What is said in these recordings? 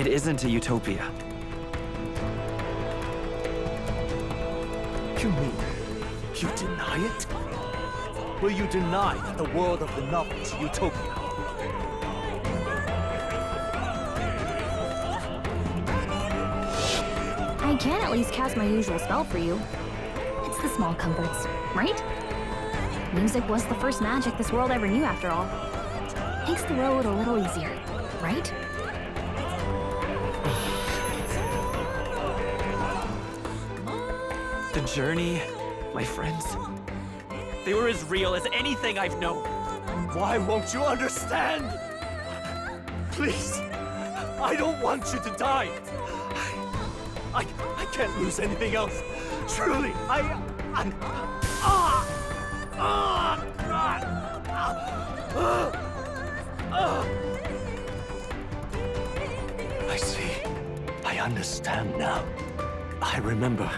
It isn't a utopia. You mean you deny it? Will you deny that the world of the novel is a utopia? I can at least cast my usual spell for you. It's the small comforts, right? Music was the first magic this world ever knew, after all. Makes the road a little easier, right? The journey, my friends, they were as real as anything I've known. Why won't you understand? Please, I don't want you to die. I can't lose anything else. Truly, I see. I understand now. I remember.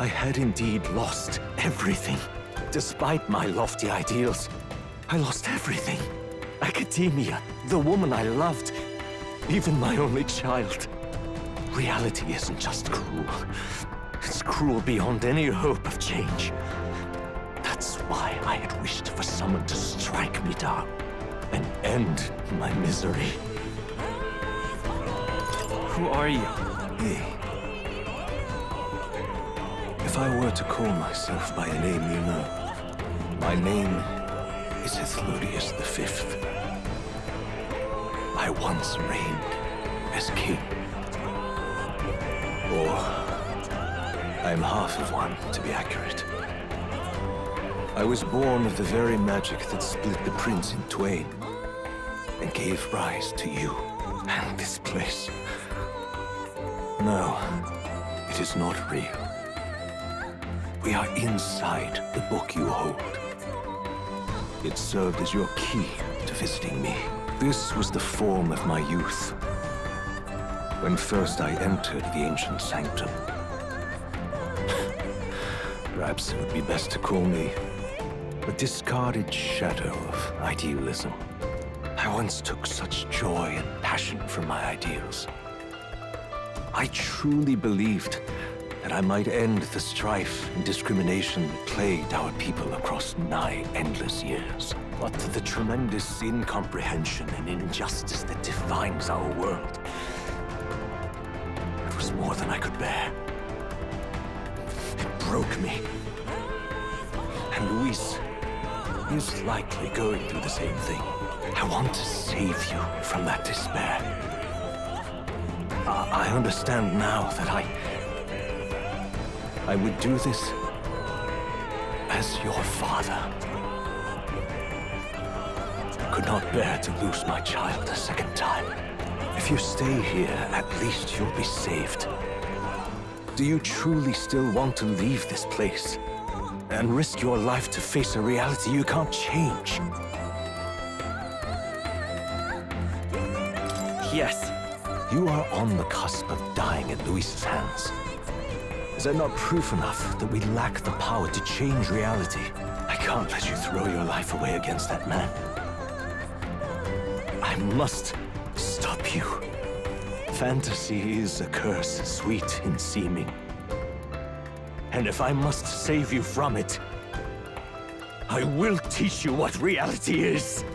I had indeed lost everything. Despite my lofty ideals, I lost everything. Academia, the woman I loved, even my only child. Reality isn't just cruel. It's cruel beyond any hope of change. That's why I had wished for someone to strike me down and end my misery. Who are you? Hey. If I were to call myself by a name you know, my name is Hythlodius V. I once reigned as king. Or, I'm half of one, to be accurate. I was born of the very magic that split the prince in twain and gave rise to you and this place. No, it is not real. We are inside the book you hold. It served as your key to visiting me. This was the form of my youth, when first I entered the ancient sanctum. Perhaps it would be best to call me a discarded shadow of idealism. I once took such joy and passion from my ideals. I truly believed that I might end the strife and discrimination that plagued our people across nigh endless years. But the tremendous incomprehension and injustice that defines our world, it was more than I could bear. It broke me. And Luis is likely going through the same thing. I want to save you from that despair. I understand now that I would do this as your father. I could not bear to lose my child a second time. If you stay here, at least you'll be saved. Do you truly still want to leave this place and risk your life to face a reality you can't change? Yes. You are on the cusp of dying at Luis's hands. Is that not proof enough that we lack the power to change reality? I can't let you throw your life away against that man. I must stop you. Fantasy is a curse, sweet in seeming. And if I must save you from it, I will teach you what reality is.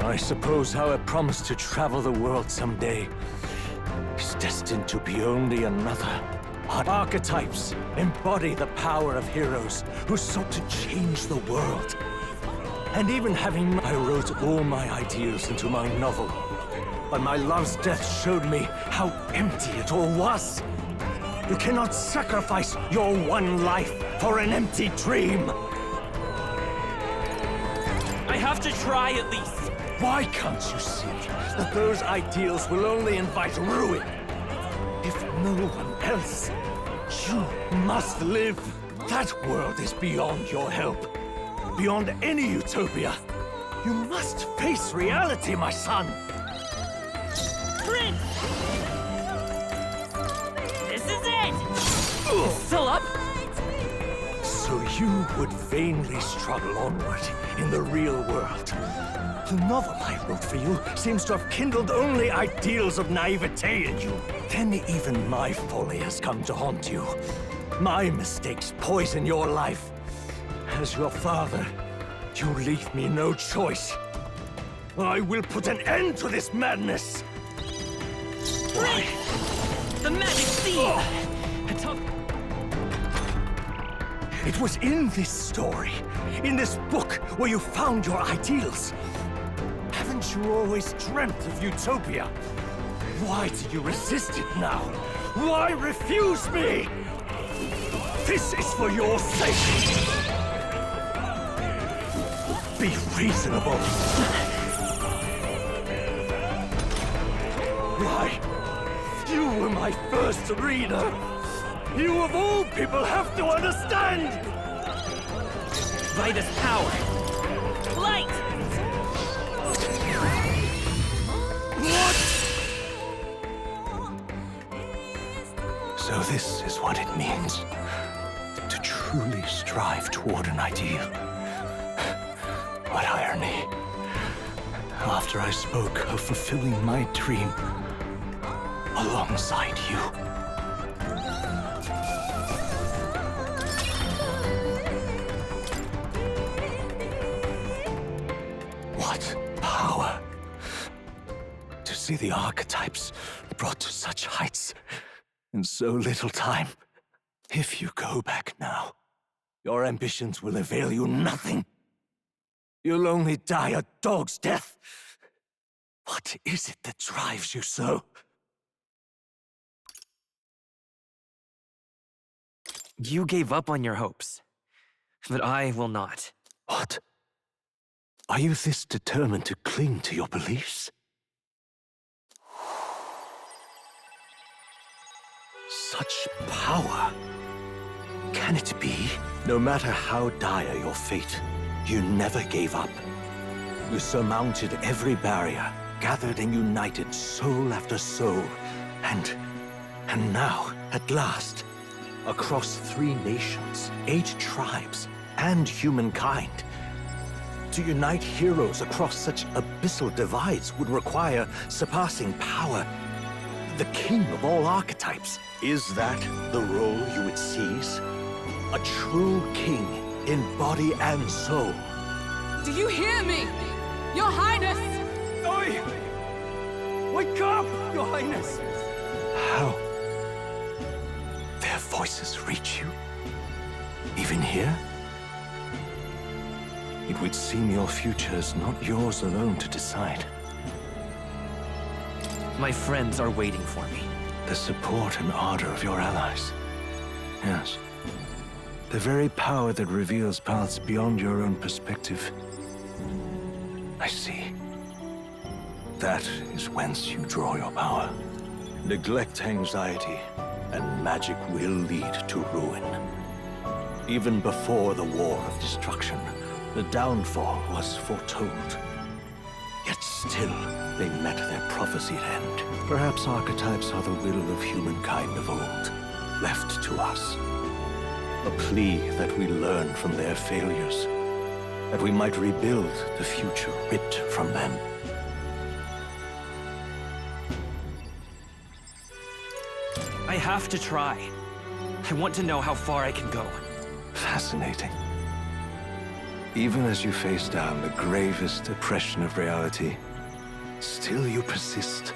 I suppose our promise to travel the world someday is destined to be only another. Archetypes embody the power of heroes who sought to change the world. And even I wrote all my ideals into my novel. But my love's death showed me how empty it all was. You cannot sacrifice your one life for an empty dream. I have to try at least. Why can't you see that those ideals will only invite ruin? If no one else, you must live. That world is beyond your help. Beyond any utopia. You must face reality, my son. Prince! This is it! Still up? So You would vainly struggle onward in the real world. The novel I wrote for you seems to have kindled only ideals of naivete in you. Then even my folly has come to haunt you. My mistakes poison your life. As your father, you leave me no choice. I will put an end to this madness. Why? The magic seed! It was in this story, in this book, where you found your ideals. Haven't you always dreamt of utopia? Why do you resist it now? Why refuse me? This is for your sake. Be reasonable. Why? You were my first reader. You of all people have to understand! Vitus power! Light! What? So this is what it means to truly strive toward an ideal. What irony. After I spoke of fulfilling my dream alongside you. What power to see the archetypes brought to such heights in so little time. If you go back now, your ambitions will avail you nothing. You'll only die a dog's death. What is it that drives you so? You gave up on your hopes, but I will not. What? Are you this determined to cling to your beliefs? Such power. Can it be? No matter how dire your fate, you never gave up. You surmounted every barrier, gathered and united soul after soul. And now, at last, across 3 nations, 8 tribes, and humankind, to unite heroes across such abyssal divides would require surpassing power. The king of all archetypes. Is that the role you would seize? A true king in body and soul. Do you hear me? Your Highness! Oi! Wake up, Your Highness! How? Their voices reach you? Even here? It would seem your future is not yours alone to decide. My friends are waiting for me. The support and ardor of your allies. Yes. The very power that reveals paths beyond your own perspective. I see. That is whence you draw your power. Neglect anxiety, and magic will lead to ruin. Even before the War of Destruction, the downfall was foretold. Yet still, they met their prophesied end. Perhaps archetypes are the will of humankind of old, left to us. A plea that we learn from their failures, that we might rebuild the future ripped from them. I have to try. I want to know how far I can go. Fascinating. Even as you face down the gravest oppression of reality, still you persist,